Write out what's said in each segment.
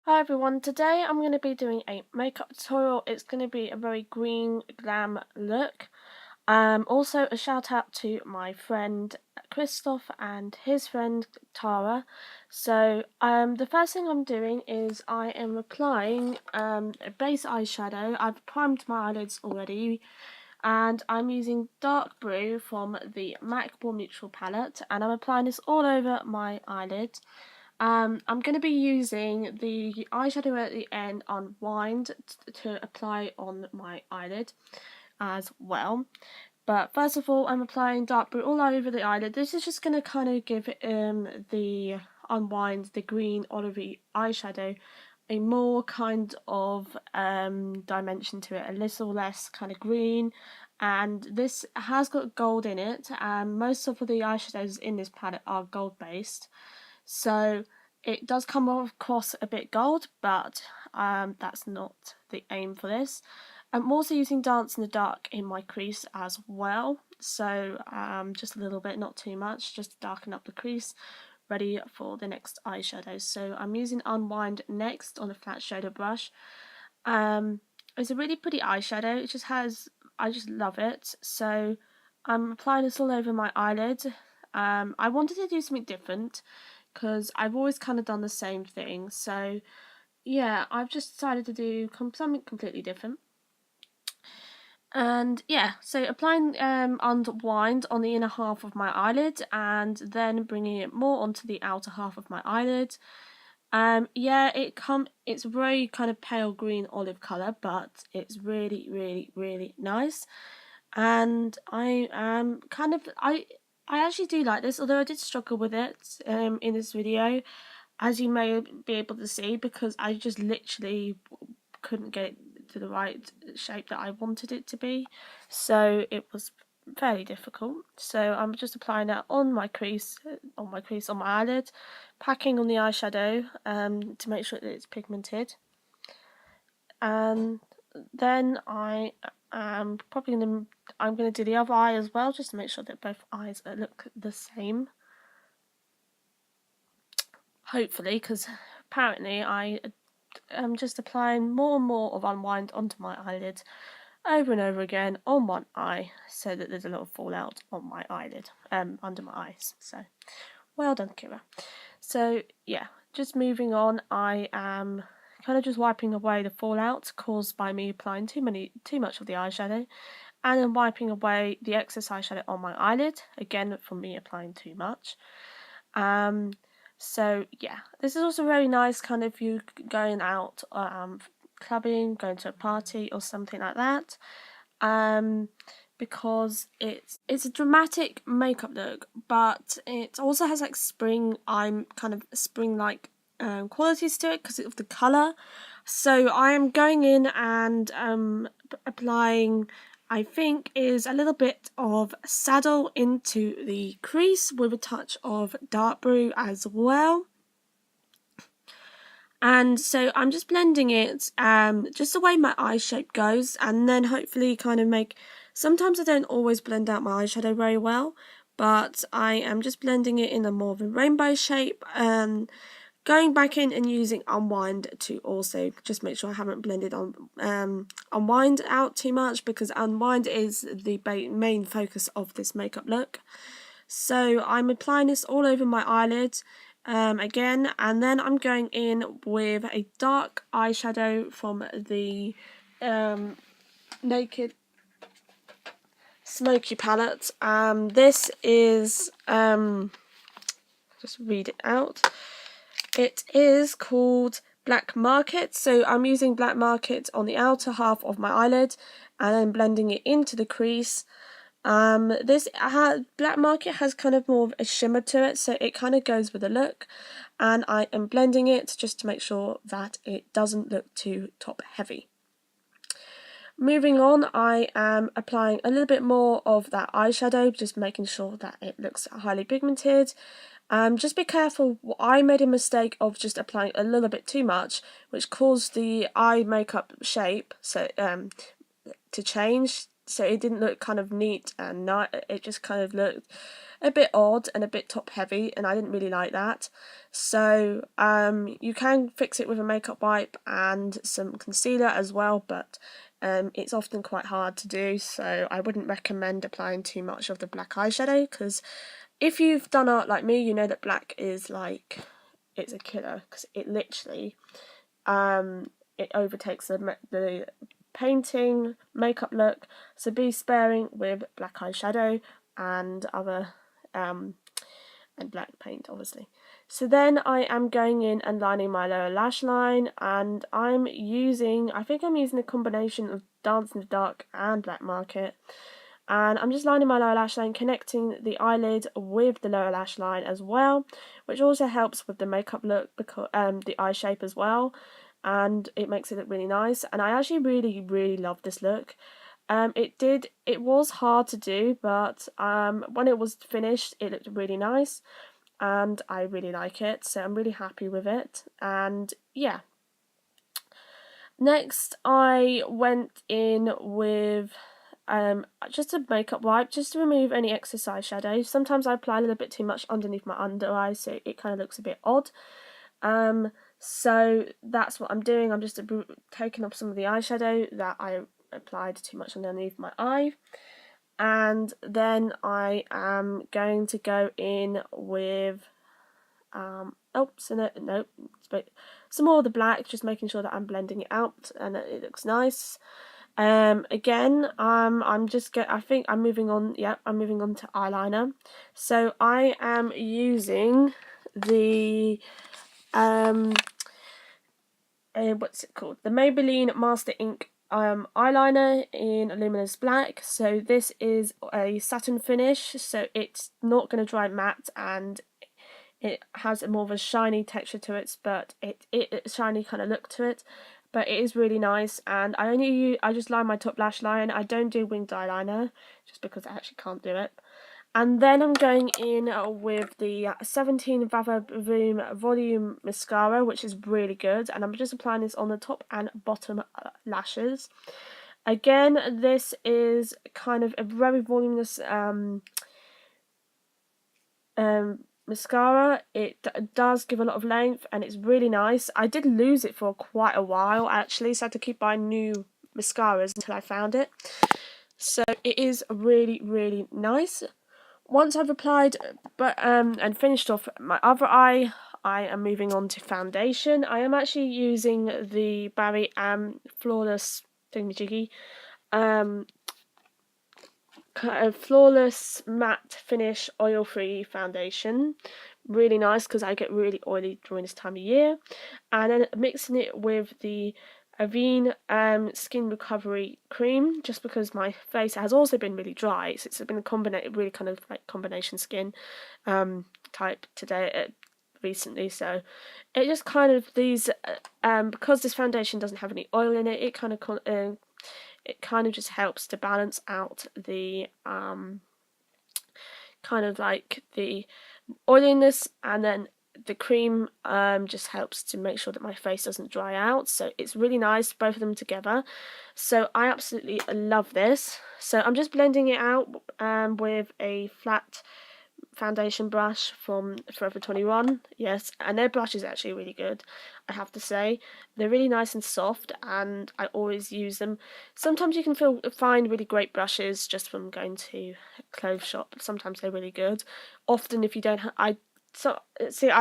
Hi everyone, today I'm going to be doing a makeup tutorial. It's going to be a very green glam look. Also a shout out to my friend Christoph and his friend Tara. So the first thing I'm doing is I am applying a base eyeshadow. I've primed my eyelids already and I'm using dark blue from the MAC Warm Neutral palette and I'm applying this all over my eyelid. I'm going to be using the eyeshadow at the end on Wind to apply on my eyelid as well. But first of all, I'm applying dark blue all over the eyelid. This is just going to kind of give the Unwind, the green olivey eyeshadow, a more kind of dimension to it, a little less kind of green. And this has got gold in it, and most of the eyeshadows in this palette are gold based. So it does come across a bit gold, but that's not the aim for this. I'm also using Dance in the Dark in my crease as well, so just a little bit, not too much, just to darken up the crease, ready for the next eyeshadow. So I'm using Unwind next on a flat shader brush. It's a really pretty eyeshadow. It just has, I just love it. So I'm applying this all over my eyelid. I wanted to do something different because I've always kind of done the same thing. So yeah, I've just decided to do something completely different. And yeah, so applying Unwind on the inner half of my eyelid and then bringing it more onto the outer half of my eyelid. Yeah, it's very kind of pale green olive colour, but it's really nice. And I am I actually do like this, although I did struggle with it in this video, as you may be able to see, because I just literally couldn't get it to the right shape that I wanted it to be. So it was fairly difficult. So I'm just applying that on my crease, on my eyelid, packing on the eyeshadow to make sure that it's pigmented. And then I'm gonna do the other eye as well, just to make sure that both eyes look the same. Hopefully, because apparently I am just applying more and more of Unwind onto my eyelid over and over again on one eye, so that there's a little fallout on my eyelid, under my eyes. So, well done, Kira. So yeah, just moving on, I am kind of just wiping away the fallout caused by me applying too much of the eyeshadow, and then wiping away the excess eyeshadow on my eyelid, again from me applying too much. So yeah, this is also very nice kind of you going out clubbing, going to a party or something like that, because it's a dramatic makeup look, but it also has like spring, kind of spring-like qualities to it because of the colour. So I am going in and applying, I think, is a little bit of saddle into the crease with a touch of dark blue as well. And so I'm just blending it just the way my eye shape goes, and then hopefully kind of sometimes I don't always blend out my eyeshadow very well, but I am just blending it in a more of a rainbow shape, going back in and using Unwind to also just make sure I haven't blended on Unwind out too much, because Unwind is the main focus of this makeup look. So I'm applying this all over my eyelid again, and then I'm going in with a dark eyeshadow from the Naked Smoky palette. This is, just read it out. It is called Black Market, so I'm using Black Market on the outer half of my eyelid and then blending it into the crease. This Black Market has kind of more of a shimmer to it, so it kind of goes with the look, and I am blending it just to make sure that it doesn't look too top heavy. Moving on, I am applying a little bit more of that eyeshadow, just making sure that it looks highly pigmented. Just be careful, I made a mistake of just applying a little bit too much, which caused the eye makeup shape to change, so it didn't look kind of neat and it just kind of looked a bit odd and a bit top heavy, and I didn't really like that. So you can fix it with a makeup wipe and some concealer as well, but it's often quite hard to do, so I wouldn't recommend applying too much of the black eyeshadow, because if you've done art like me, you know that black is like, it's a killer, because it literally it overtakes the painting makeup look. So be sparing with black eyeshadow and other and black paint, obviously. So then I am going in and lining my lower lash line, and I think I'm using a combination of Dance in the Dark and Black Market. And I'm just lining my lower lash line, connecting the eyelid with the lower lash line as well, which also helps with the makeup look, because the eye shape as well, and it makes it look really nice. And I actually really love this look. It was hard to do, but when it was finished, it looked really nice, and I really like it, so I'm really happy with it. And yeah, next I went in with just a makeup wipe, just to remove any excess eyeshadow. Sometimes I apply a little bit too much underneath my under eye, so it kind of looks a bit odd. So that's what I'm doing. I'm just taking off some of the eyeshadow that I applied too much underneath my eye, and then I am going to go in with some more of the black, just making sure that I'm blending it out and it looks nice. Again, I think I'm moving on. Yeah, I'm moving on to eyeliner. So I am using the what's it called? The Maybelline Master Ink eyeliner in Luminous Black. So this is a satin finish, so it's not going to dry matte, and it has more of a shiny texture to it, but it's shiny kind of look to it. But it is really nice, and I just line my top lash line. I don't do winged eyeliner, just because I actually can't do it. And then I'm going in with the 17 Vavavoom Volume Mascara, which is really good. And I'm just applying this on the top and bottom lashes. Again, this is kind of a very voluminous mascara. It does give a lot of length, and it's really nice. I did lose it for quite a while, actually, so I had to keep buying new mascaras until I found it. So it is really nice. Once I've applied and finished off my other eye, I am moving on to foundation. I am actually using the Barry Flawless thingamajiggy, flawless matte finish oil-free foundation. Really nice, because I get really oily during this time of year. And then mixing it with the Avene skin recovery cream, just because my face has also been really dry. So it's been really kind of like combination skin type today recently. So it just kind of because this foundation doesn't have any oil in it, it kind of just helps to balance out the kind of like the oiliness, and then the cream just helps to make sure that my face doesn't dry out. So it's really nice, both of them together. So I absolutely love this. So I'm just blending it out with a flat foundation brush from Forever 21. Yes, and their brush is actually really good, I have to say. They're really nice and soft, and I always use them. Sometimes you can find really great brushes just from going to a clothes shop. Sometimes they're really good. Often, if you don't I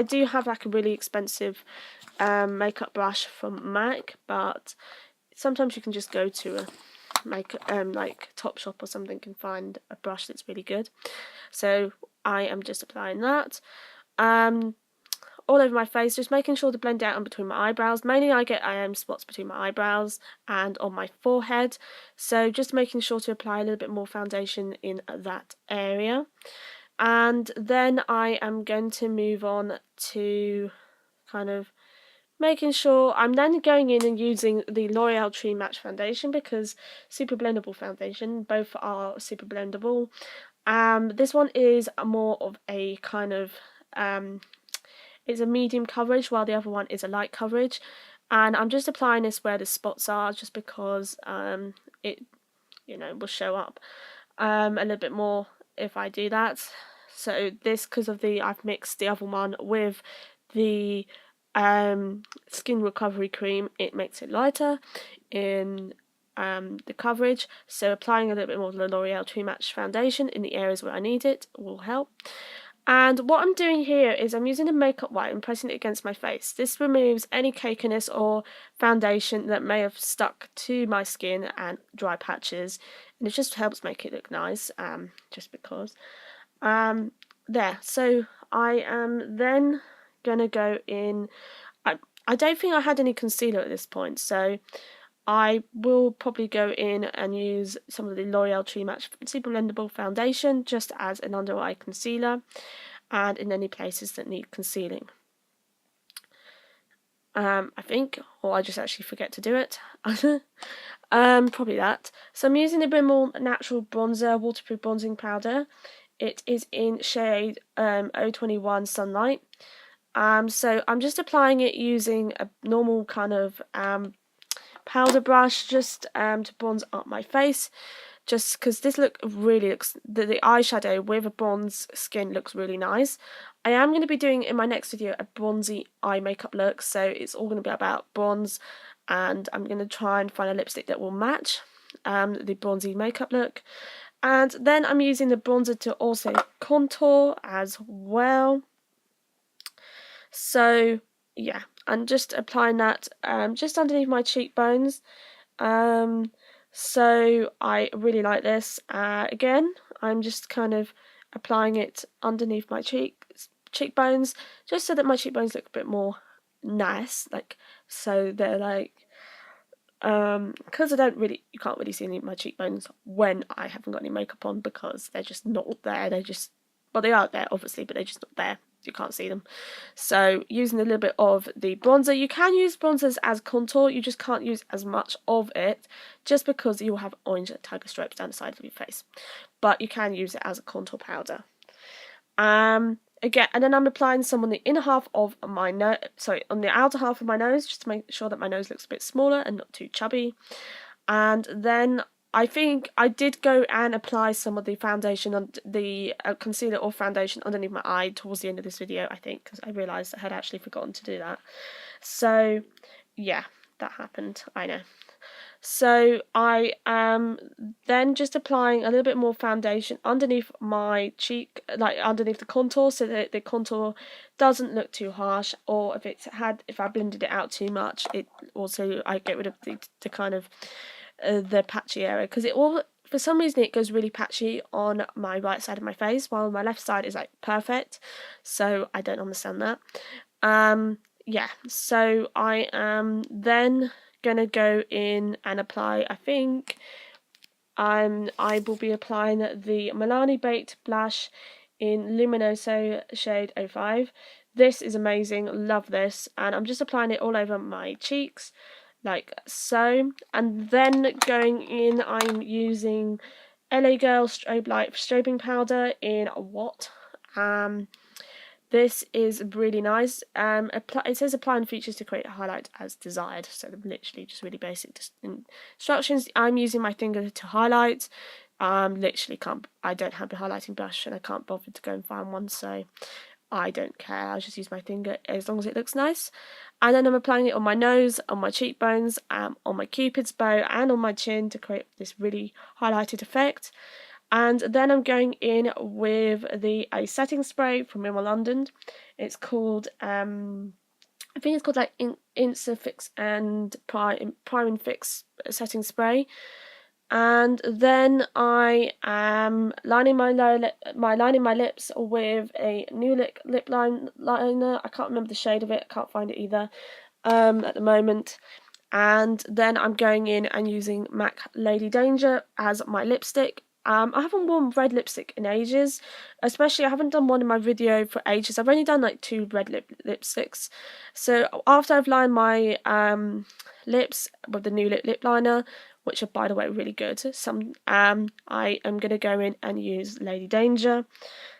do have like a really expensive makeup brush from MAC, but sometimes you can just go to a like Topshop or something and find a brush that's really good. So I am just applying that all over my face, just making sure to blend out in between my eyebrows. Mainly I get spots between my eyebrows and on my forehead, so just making sure to apply a little bit more foundation in that area. And then I am going to move on to kind of making sure I'm then going in and using the L'Oreal True Match foundation, because super blendable foundation, both are super blendable. This one is more of a kind of it's a medium coverage, while the other one is a light coverage. And I'm just applying this where the spots are, just because it will show up a little bit more if I do that. So this, because of I've mixed the other one with the skin recovery cream, it makes it lighter in the coverage. So applying a little bit more of the L'Oreal True Match foundation in the areas where I need it will help. And what I'm doing here is I'm using a makeup wipe and pressing it against my face. This removes any cakiness or foundation that may have stuck to my skin and dry patches, and it just helps make it look nice, just because. There, so I am then gonna go in. I don't think I had any concealer at this point, so I will probably go in and use some of the L'Oreal True Match Super Blendable Foundation just as an under eye concealer and in any places that need concealing. I think, or I just actually forget to do it. Probably that. So I'm using the Rimmel Natural Bronzer Waterproof Bronzing Powder. It is in shade 021 Sunlight. So I'm just applying it using a normal kind of powder brush just to bronze up my face, just because this look really looks, the eyeshadow with a bronze skin looks really nice. I am going to be doing in my next video a bronzy eye makeup look, so it's all going to be about bronze, and I'm going to try and find a lipstick that will match the bronzy makeup look. And then I'm using the bronzer to also contour as well. So yeah, I'm just applying that just underneath my cheekbones. So I really like this. Again, I'm just kind of applying it underneath my cheekbones, just so that my cheekbones look a bit more nice, like, so they're like, because you can't really see any of my cheekbones when I haven't got any makeup on, because they're just not there. Well, they are there obviously, but they're just not there. You can't see them. So using a little bit of the bronzer, you can use bronzers as contour, you just can't use as much of it, just because you'll have orange tiger stripes down the side of your face. But you can use it as a contour powder. Again, and then I'm applying some on the inner half of my nose, on the outer half of my nose, just to make sure that my nose looks a bit smaller and not too chubby. And then I think I did go and apply some of the foundation on the concealer or foundation underneath my eye towards the end of this video, I think, because I realised I had actually forgotten to do that. So yeah, that happened, I know. So I am then just applying a little bit more foundation underneath my cheek, like underneath the contour, so that the contour doesn't look too harsh, or if I blended it out too much, I get rid of the kind of the patchy area, because for some reason it goes really patchy on my right side of my face, while my left side is like perfect, so I don't understand that. Yeah, so I am then gonna go in and apply, I think I will be applying the Milani Baked Blush in Luminoso shade 05. This is amazing, love this, and I'm just applying it all over my cheeks like so. And then going in, I'm using LA Girl Strobe Light Strobing Powder in What. This is really nice. It says apply and features to create a highlight as desired. So literally just really basic instructions. I'm using my finger to highlight. Literally I don't have a highlighting brush and I can't bother to go and find one, so I don't care. I'll just use my finger as long as it looks nice. And then I'm applying it on my nose, on my cheekbones, on my cupid's bow, and on my chin to create this really highlighted effect. And then I'm going in with a setting spray from Rimmel London. It's called, I think it's called like Insafix and Prime and Fix setting spray. And then I am lining my lips with a new lip liner. I can't remember the shade of it. I can't find it either at the moment. And then I'm going in and using MAC Lady Danger as my lipstick. I haven't worn red lipstick in ages, especially I haven't done one in my video for ages. I've only done like 2 red lipsticks. So after I've lined my lips with the new lip liner, which are by the way really good, I am going to go in and use Lady Danger,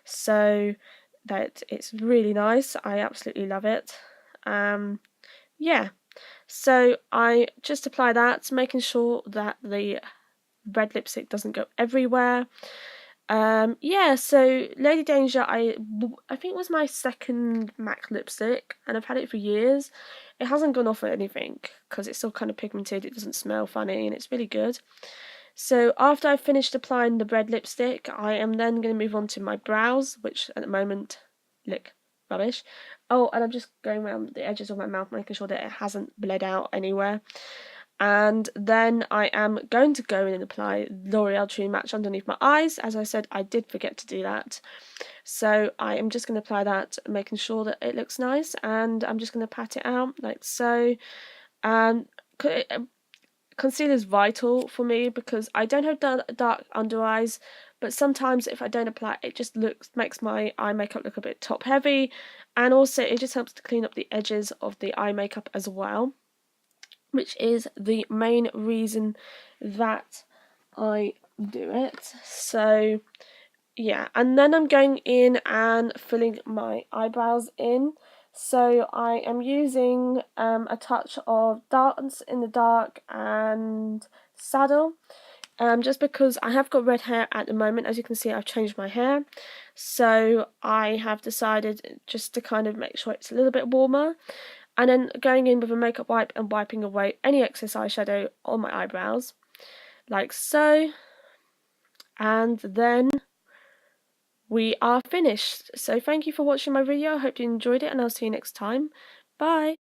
so that it's really nice. I absolutely love it. Yeah, so I just apply that, making sure that the red lipstick doesn't go everywhere. Yeah, so Lady Danger, I think was my second MAC lipstick, and I've had it for years. It hasn't gone off or anything because it's still kind of pigmented. It doesn't smell funny, and it's really good. So after I've finished applying the red lipstick, I am then going to move on to my brows, which at the moment look rubbish. Oh, and I'm just going around the edges of my mouth, making sure that it hasn't bled out anywhere. And then I am going to go in and apply L'Oreal True Match underneath my eyes. As I said, I did forget to do that. So I am just going to apply that, making sure that it looks nice, and I'm just going to pat it out like so. And concealer is vital for me because I don't have dark under eyes, but sometimes if I don't apply it, just makes my eye makeup look a bit top heavy, and also it just helps to clean up the edges of the eye makeup as well, which is the main reason that I do it. So yeah, and then I'm going in and filling my eyebrows in. So I am using a touch of Dance in the Dark and Saddle, just because I have got red hair at the moment. As you can see, I've changed my hair, so I have decided just to kind of make sure it's a little bit warmer, and then going in with a makeup wipe and wiping away any excess eyeshadow on my eyebrows, like so, and then we are finished. So thank you for watching my video. I hope you enjoyed it, and I'll see you next time. Bye!